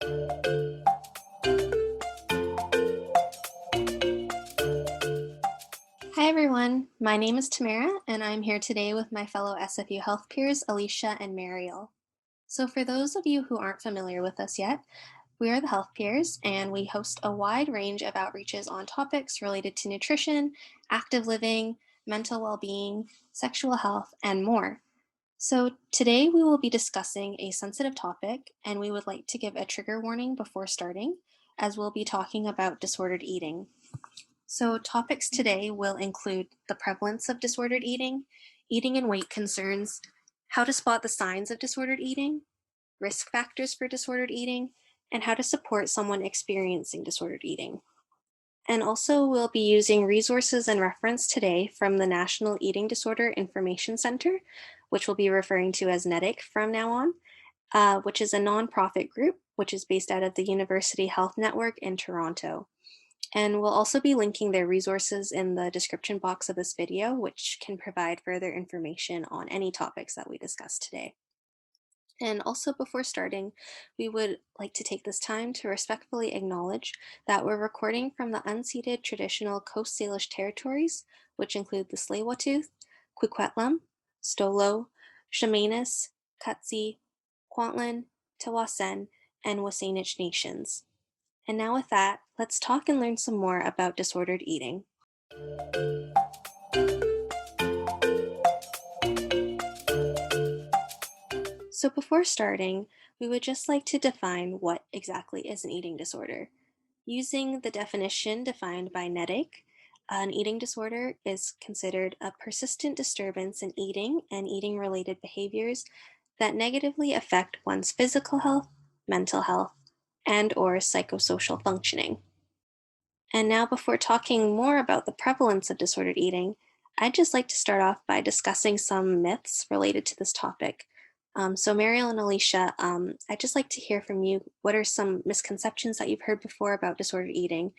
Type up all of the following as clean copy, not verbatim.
Hi everyone, my name is Tamara and I'm here today with my fellow SFU health peers Alicia and Mariel. So for those of you who aren't familiar with us yet, we are the health peers and we host a wide range of outreaches on topics related to nutrition, active living, mental well-being, sexual health, and more. So today we will be discussing a sensitive topic and we would like to give a trigger warning before starting, as we'll be talking about disordered eating. So topics today will include the prevalence of disordered eating and weight concerns, how to spot the signs of disordered eating, risk factors for disordered eating, and how to support someone experiencing disordered eating. And also we'll be using resources and reference today from the National Eating Disorder Information Center, which we'll be referring to as NETIC from now on, which is a nonprofit group which is based out of the University Health Network in Toronto. And we'll also be linking their resources in the description box of this video, which can provide further information on any topics that we discuss today. And also before starting, we would like to take this time to respectfully acknowledge that we're recording from the unceded traditional Coast Salish territories, which include the Tsleil-Waututh, Kwikwetlem, Stolo, Stz'uminus, Katzie, Kwantlen, Tsawwassen, and SÁNEČ nations. And now with that, let's talk and learn some more about disordered eating. So before starting, we would just like to define what exactly is an eating disorder. Using the definition defined by NETIC, an eating disorder is considered a persistent disturbance in eating and eating-related behaviors that negatively affect one's physical health, mental health, and/or psychosocial functioning. And now, before talking more about the prevalence of disordered eating, I'd just like to start off by discussing some myths related to this topic. So Mariel and Alicia, I'd just like to hear from you. What are some misconceptions that you've heard before about disordered eating?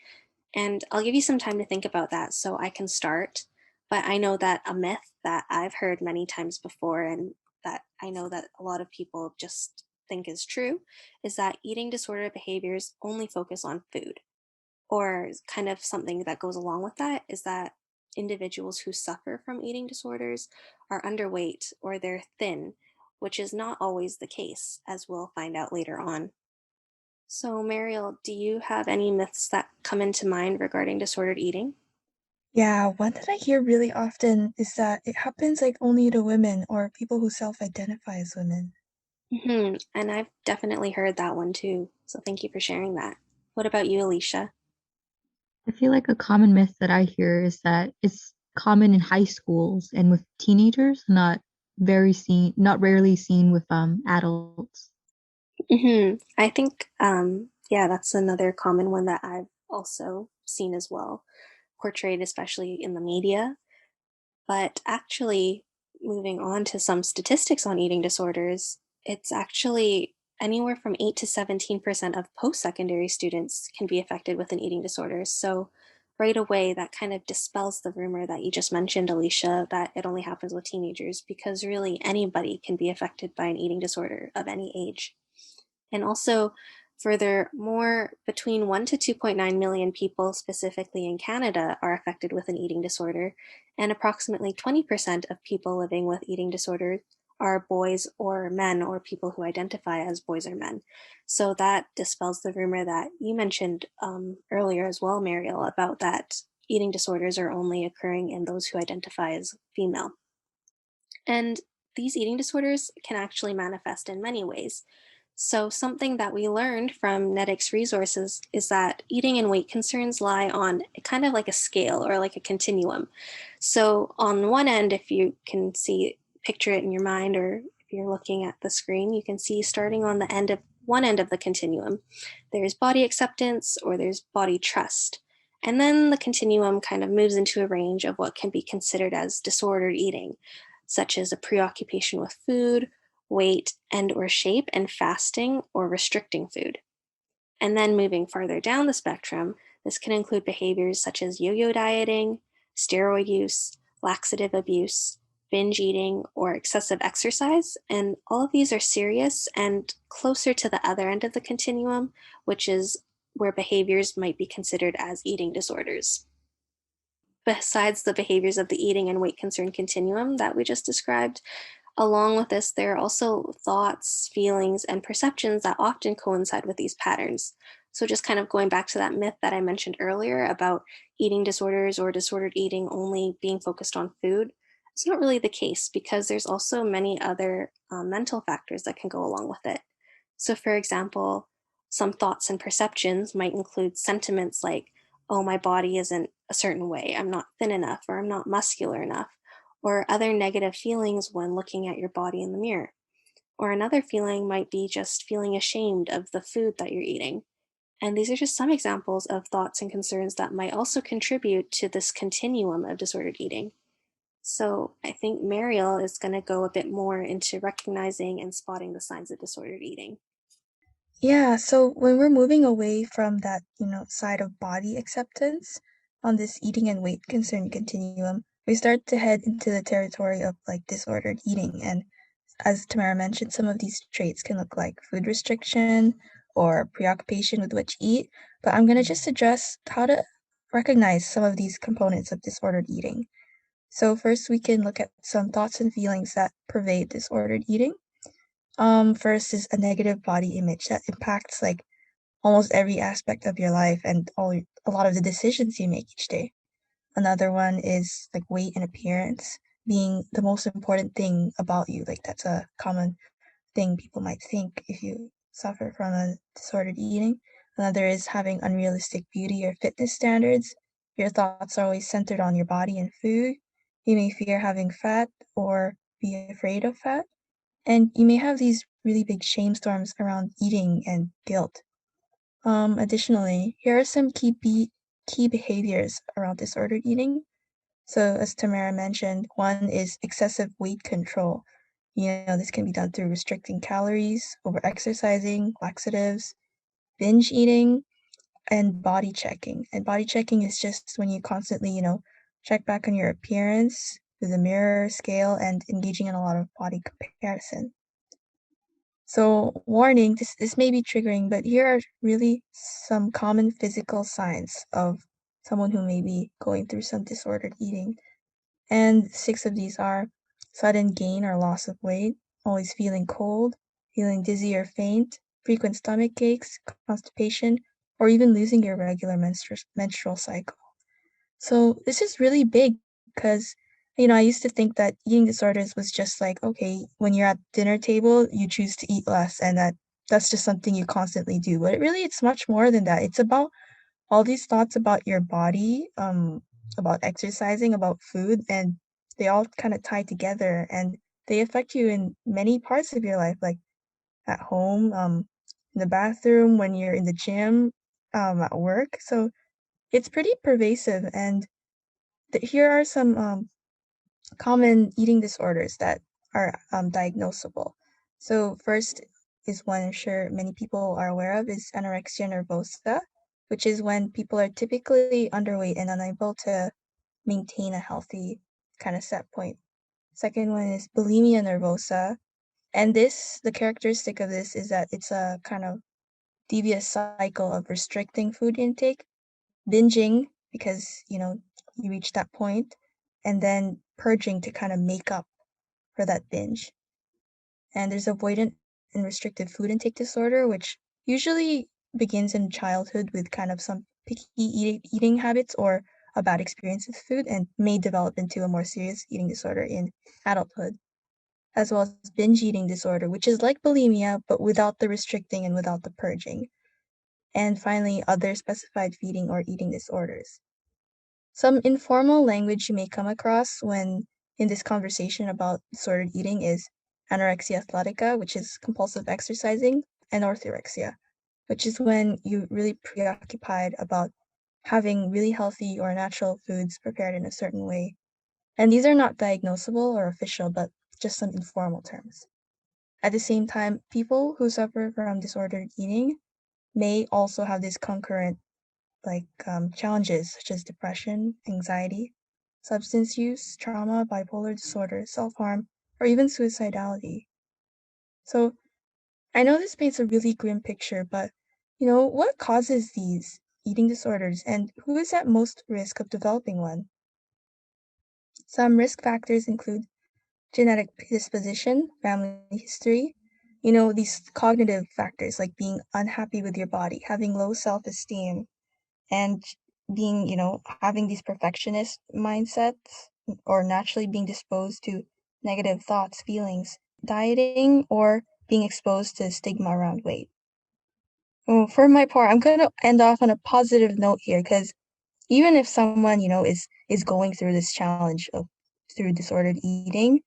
And I'll give you some time to think about that so I can start. But I know that a myth that I've heard many times before and that I know that a lot of people just think is true is that eating disorder behaviors only focus on food. Or kind of something that goes along with that is that individuals who suffer from eating disorders are underweight or they're thin, which is not always the case, as we'll find out later on. So, Mariel, do you have any myths that come into mind regarding disordered eating? Yeah, one that I hear really often is that it happens like only to women or people who self-identify as women. And I've definitely heard that one too. So, thank you for sharing that. What about you, Alicia? I feel like a common myth that I hear is that it's common in high schools and with teenagers, not rarely seen with adults. I think, yeah, that's another common one that I've also seen as well, portrayed especially in the media. But actually, moving on to some statistics on eating disorders, it's actually anywhere from 8 to 17% of post-secondary students can be affected with an eating disorder. So right away, that kind of dispels the rumor that you just mentioned, Alicia, that it only happens with teenagers, because really anybody can be affected by an eating disorder of any age. And also, furthermore, between 1 to 2.9 million people, specifically in Canada, are affected with an eating disorder, and approximately 20% of people living with eating disorders are boys or men or people who identify as boys or men. So that dispels the rumor that you mentioned earlier as well, Mariel, about that eating disorders are only occurring in those who identify as female. And these eating disorders can actually manifest in many ways. So something that we learned from NETIC's resources is that eating and weight concerns lie on kind of like a scale or like a continuum. So on one end, if you can picture it in your mind, or if you're looking at the screen, you can see starting on the end of one end of the continuum, there's body acceptance or there's body trust. And then the continuum kind of moves into a range of what can be considered as disordered eating, such as a preoccupation with food, weight, and or shape, and fasting or restricting food. And then moving farther down the spectrum, this can include behaviors such as yo-yo dieting, steroid use, laxative abuse, binge eating, or excessive exercise. And all of these are serious and closer to the other end of the continuum, which is where behaviors might be considered as eating disorders. Besides the behaviors of the eating and weight concern continuum that we just described, along with this, there are also thoughts, feelings, and perceptions that often coincide with these patterns. So, just kind of going back to that myth that I mentioned earlier about eating disorders or disordered eating only being focused on food, it's not really the case because there's also many other mental factors that can go along with it. So, for example, some thoughts and perceptions might include sentiments like, oh, my body isn't a certain way, I'm not thin enough, or I'm not muscular enough, or other negative feelings when looking at your body in the mirror. Or another feeling might be just feeling ashamed of the food that you're eating. And these are just some examples of thoughts and concerns that might also contribute to this continuum of disordered eating. So I think Mariel is going to go a bit more into recognizing and spotting the signs of disordered eating. Yeah, so when we're moving away from that, side of body acceptance on this eating and weight concern continuum, we start to head into the territory of like disordered eating. And as Tamara mentioned, some of these traits can look like food restriction or preoccupation with what you eat. But I'm going to just address how to recognize some of these components of disordered eating. So first, we can look at some thoughts and feelings that pervade disordered eating. First is a negative body image that impacts like almost every aspect of your life and a lot of the decisions you make each day. Another one is like weight and appearance being the most important thing about you. Like that's a common thing people might think if you suffer from a disordered eating. Another is having unrealistic beauty or fitness standards. Your thoughts are always centered on your body and food. You may fear having fat or be afraid of fat. And you may have these really big shame storms around eating and guilt. Additionally, here are some key behaviors around disordered eating. So as Tamara mentioned, one is excessive weight control. This can be done through restricting calories, over exercising, laxatives, binge eating, and body checking. And body checking is just when you constantly, check back on your appearance with a mirror, scale, and engaging in a lot of body comparison. So warning, this may be triggering, but here are really some common physical signs of someone who may be going through some disordered eating. And 6 of these are sudden gain or loss of weight, always feeling cold, feeling dizzy or faint, frequent stomach aches, constipation, or even losing your regular menstrual cycle. So this is really big because, I used to think that eating disorders was just like, okay, when you're at dinner table, you choose to eat less and that's just something you constantly do. But it's much more than that. It's about all these thoughts about your body, about exercising, about food, and they all kind of tie together and they affect you in many parts of your life, like at home, in the bathroom, when you're in the gym, at work. So it's pretty pervasive. And here are some common eating disorders that are diagnosable. So first is one I'm sure many people are aware of is anorexia nervosa, which is when people are typically underweight and unable to maintain a healthy kind of set point. Second one is bulimia nervosa, and the characteristic of this is that it's a kind of devious cycle of restricting food intake, binging because, you reach that point, and then purging to kind of make up for that binge. And there's avoidant and restrictive food intake disorder, which usually begins in childhood with kind of some picky eating habits or a bad experience with food and may develop into a more serious eating disorder in adulthood, as well as binge eating disorder, which is like bulimia, but without the restricting and without the purging. And finally, other specified feeding or eating disorders. Some informal language you may come across when in this conversation about disordered eating is anorexia athletica, which is compulsive exercising, and orthorexia, which is when you're really preoccupied about having really healthy or natural foods prepared in a certain way. And these are not diagnosable or official, but just some informal terms. At the same time, people who suffer from disordered eating may also have this concurrent challenges such as depression, anxiety, substance use, trauma, bipolar disorder, self-harm, or even suicidality. So I know this paints a really grim picture, but what causes these eating disorders and who is at most risk of developing one? Some risk factors include genetic predisposition, family history, these cognitive factors like being unhappy with your body, having low self-esteem, and being, having these perfectionist mindsets or naturally being disposed to negative thoughts, feelings, dieting, or being exposed to stigma around weight. Well, for my part, I'm going to end off on a positive note here because even if someone, is going through this challenge of through disordered eating,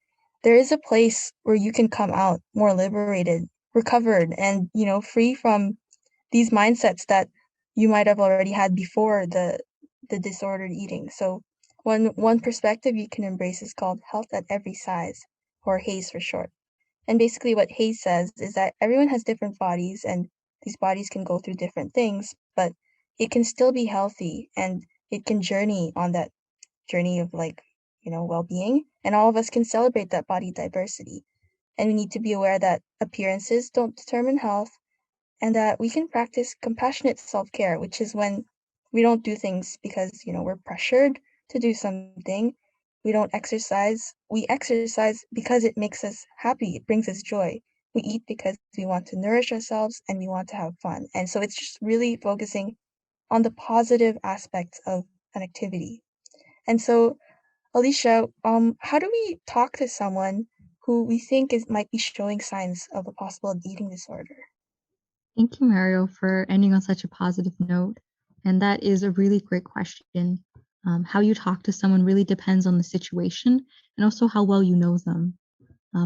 there is a place where you can come out more liberated, recovered, and, free from these mindsets that you might have already had before the disordered eating. So one perspective you can embrace is called health at every size, or HAES for short. And basically what HAES says is that everyone has different bodies and these bodies can go through different things, but it can still be healthy and it can journey on that journey of well-being, and all of us can celebrate that body diversity. And we need to be aware that appearances don't determine health and that we can practice compassionate self-care, which is when we don't do things because, we're pressured to do something. We don't exercise. We exercise because it makes us happy. It brings us joy. We eat because we want to nourish ourselves and we want to have fun. And so it's just really focusing on the positive aspects of an activity. And so, Alicia, how do we talk to someone who we think might be showing signs of a possible eating disorder? Thank you, Mario, for ending on such a positive note. And that is a really great question. How you talk to someone really depends on the situation and also how well you know them.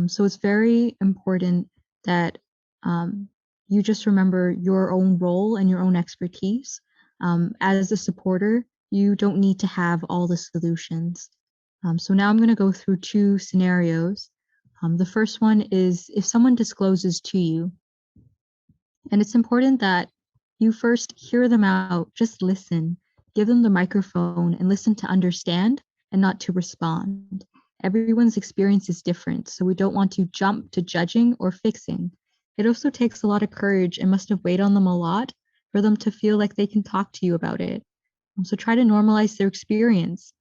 So it's very important that you just remember your own role and your own expertise. As a supporter, you don't need to have all the solutions. So now I'm going to go through two scenarios. The first one is if someone discloses to you, and it's important that you first hear them out, just listen, give them the microphone and listen to understand and not to respond. Everyone's experience is different, so we don't want to jump to judging or fixing. It also takes a lot of courage and must have weighed on them a lot for them to feel like they can talk to you about it. So try to normalize their experience.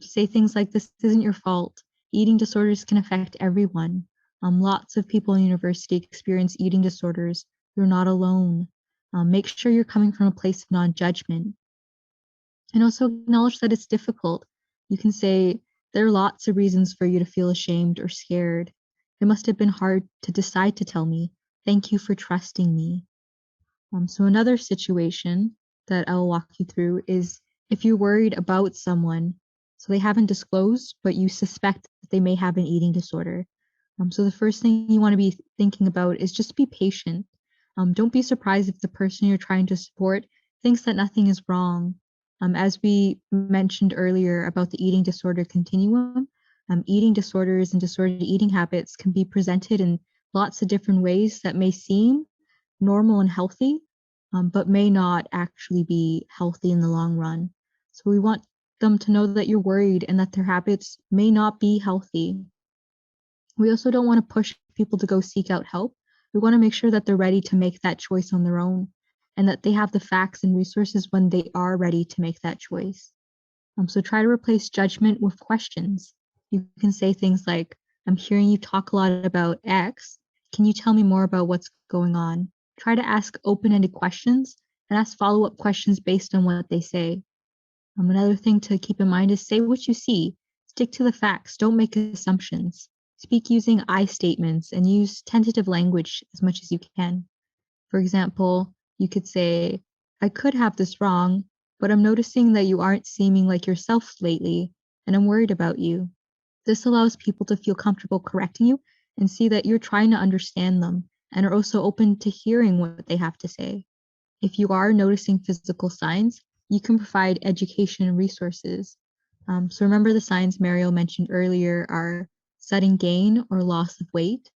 Say things like, this isn't your fault. Eating disorders can affect everyone. Lots of people in university experience eating disorders. You're not alone. Make sure you're coming from a place of non-judgment. And also acknowledge that it's difficult. You can say, there are lots of reasons for you to feel ashamed or scared. It must have been hard to decide to tell me. Thank you for trusting me. So another situation that I'll walk you through is if you're worried about someone, so they haven't disclosed, but you suspect that they may have an eating disorder. So the first thing you want to be thinking about is just be patient. Don't be surprised if the person you're trying to support thinks that nothing is wrong. As we mentioned earlier about the eating disorder continuum, eating disorders and disordered eating habits can be presented in lots of different ways that may seem normal and healthy, but may not actually be healthy in the long run. So we want them to know that you're worried and that their habits may not be healthy. We also don't want to push people to go seek out help. We want to make sure that they're ready to make that choice on their own and that they have the facts and resources when they are ready to make that choice. So try to replace judgment with questions. You can say things like, I'm hearing you talk a lot about X. Can you tell me more about what's going on? Try to ask open-ended questions and ask follow-up questions based on what they say. Another thing to keep in mind is say what you see. Stick to the facts. Don't make assumptions. Speak using I statements and use tentative language as much as you can. For example, you could say, I could have this wrong, but I'm noticing that you aren't seeming like yourself lately, and I'm worried about you. This allows people to feel comfortable correcting you and see that you're trying to understand them and are also open to hearing what they have to say. If you are noticing physical signs, you can provide education and resources. So remember the signs Mario mentioned earlier are sudden gain or loss of weight,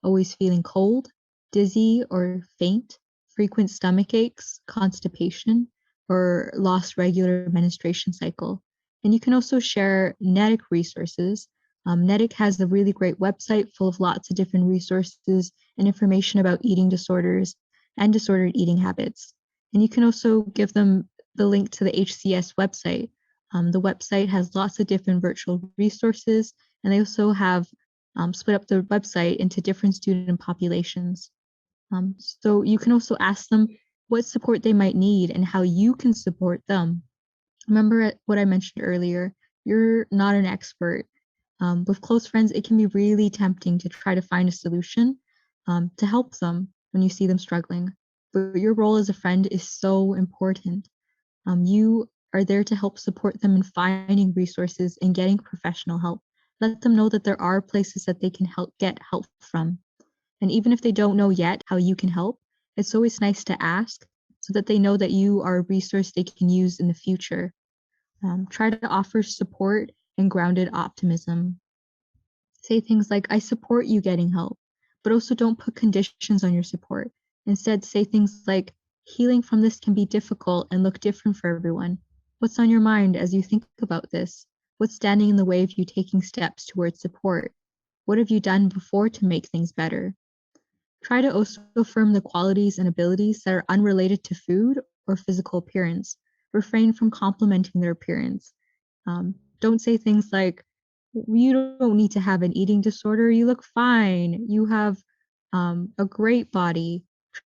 always feeling cold, dizzy or faint, frequent stomach aches, constipation, or lost regular menstruation cycle. And you can also share NETIC resources. NETIC has a really great website full of lots of different resources and information about eating disorders and disordered eating habits. And you can also give them the link to the HCS website. The website has lots of different virtual resources, and they also have split up the website into different student populations. So you can also ask them what support they might need and how you can support them. Remember what I mentioned earlier, you're not an expert. With close friends, it can be really tempting to try to find a solution to help them when you see them struggling. But your role as a friend is so important. You are there to help support them in finding resources and getting professional help. Let them know that there are places that they can get help from. And even if they don't know yet how you can help, it's always nice to ask so that they know that you are a resource they can use in the future. Try to offer support and grounded optimism. Say things like, I support you getting help, but also don't put conditions on your support. Instead, say things like, healing from this can be difficult and look different for everyone. What's on your mind as you think about this? What's standing in the way of you taking steps towards support? What have you done before to make things better? Try to also affirm the qualities and abilities that are unrelated to food or physical appearance. Refrain from complimenting their appearance. Don't say things like, you don't need to have an eating disorder, you look fine, you have a great body.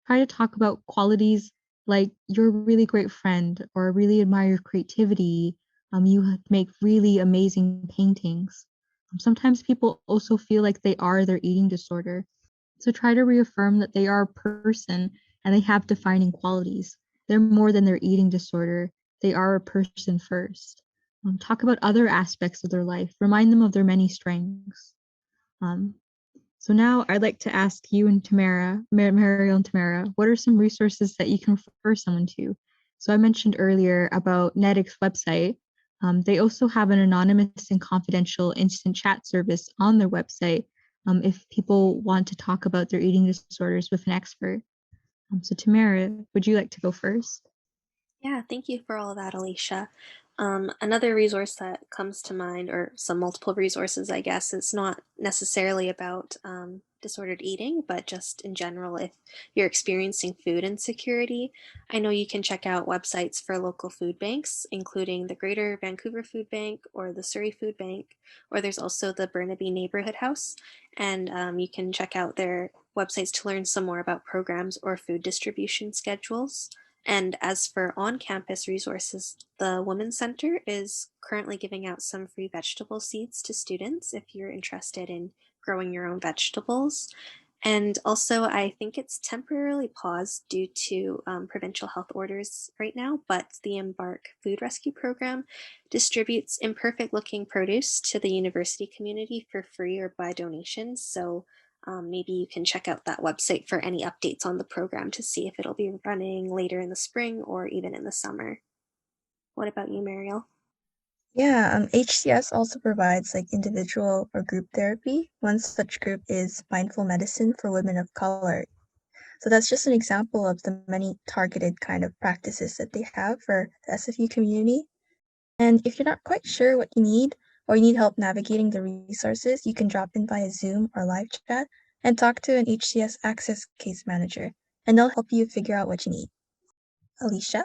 Try to talk about qualities like you're a really great friend, or I really admire your creativity, you make really amazing paintings. Sometimes people also feel like they are their eating disorder. So try to reaffirm that they are a person and they have defining qualities. They're more than their eating disorder. They are a person first. Talk about other aspects of their life. Remind them of their many strengths. So now I'd like to ask you and Mariel and Tamara, what are some resources that you can refer someone to? So I mentioned earlier about NETIC's website. They also have an anonymous and confidential instant chat service on their website if people want to talk about their eating disorders with an expert. So Tamara, would you like to go first? Yeah, thank you for all of that, Alicia. Another resource that comes to mind, or some multiple resources, I guess, it's not necessarily about disordered eating, but just in general, if you're experiencing food insecurity, I know you can check out websites for local food banks, including the Greater Vancouver Food Bank or the Surrey Food Bank, or there's also the Burnaby Neighborhood House, and you can check out their websites to learn some more about programs or food distribution schedules. And as for on-campus resources, the Women's Center is currently giving out some free vegetable seeds to students if you're interested in growing your own vegetables. And also, I think it's temporarily paused due to provincial health orders right now, but the Embark Food Rescue Program distributes imperfect-looking produce to the university community for free or by donation. So maybe you can check out that website for any updates on the program to see if it'll be running later in the spring or even in the summer. What about you, Mariel? Yeah, HCS also provides like individual or group therapy. One such group is Mindful Medicine for Women of Color. So that's just an example of the many targeted kind of practices that they have for the SFU community. And if you're not quite sure what you need, or you need help navigating the resources, you can drop in via Zoom or live chat and talk to an HCS Access Case Manager, and they'll help you figure out what you need. Alicia?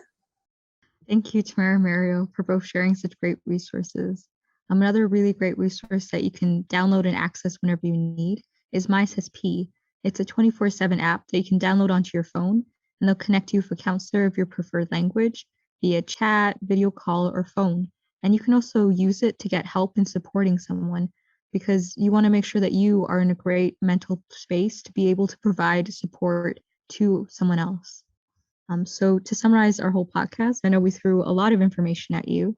Thank you, Tamara and Mario, for both sharing such great resources. Another really great resource that you can download and access whenever you need is MySSP. It's a 24/7 app that you can download onto your phone, and they'll connect you with a counselor of your preferred language via chat, video call, or phone. And you can also use it to get help in supporting someone, because you want to make sure that you are in a great mental space to be able to provide support to someone else. So to summarize our whole podcast, I know we threw a lot of information at you.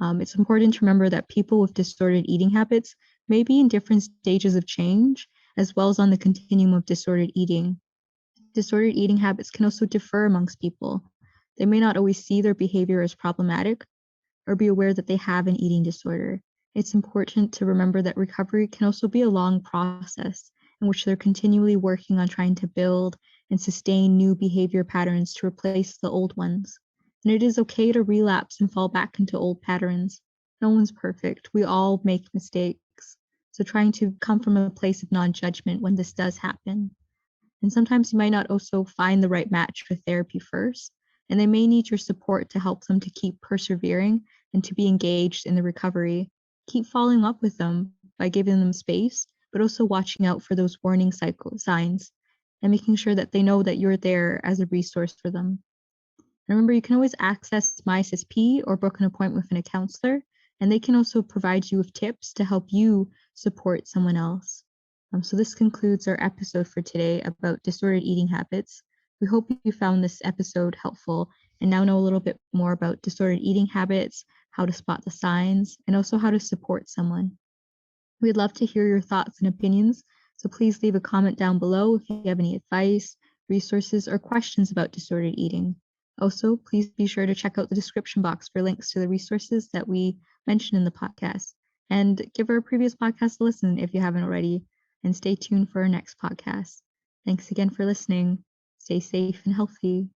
It's important to remember that people with disordered eating habits may be in different stages of change, as well as on the continuum of disordered eating. Disordered eating habits can also differ amongst people. They may not always see their behavior as problematic or be aware that they have an eating disorder. It's important to remember that recovery can also be a long process in which they're continually working on trying to build and sustain new behavior patterns to replace the old ones. And it is okay to relapse and fall back into old patterns. No one's perfect. We all make mistakes. So trying to come from a place of non-judgment when this does happen. And sometimes you might not also find the right match for therapy first, and they may need your support to help them to keep persevering and to be engaged in the recovery. Keep following up with them by giving them space, but also watching out for those warning signs and making sure that they know that you're there as a resource for them. Remember, you can always access MySSP or book an appointment with a counselor, and they can also provide you with tips to help you support someone else. So this concludes our episode for today about disordered eating habits. We hope you found this episode helpful and now know a little bit more about disordered eating habits, how to spot the signs, and also how to support someone. We'd love to hear your thoughts and opinions, so please leave a comment down below if you have any advice, resources, or questions about disordered eating. Also, please be sure to check out the description box for links to the resources that we mentioned in the podcast, and give our previous podcast a listen if you haven't already, and stay tuned for our next podcast. Thanks again for listening. Stay safe and healthy.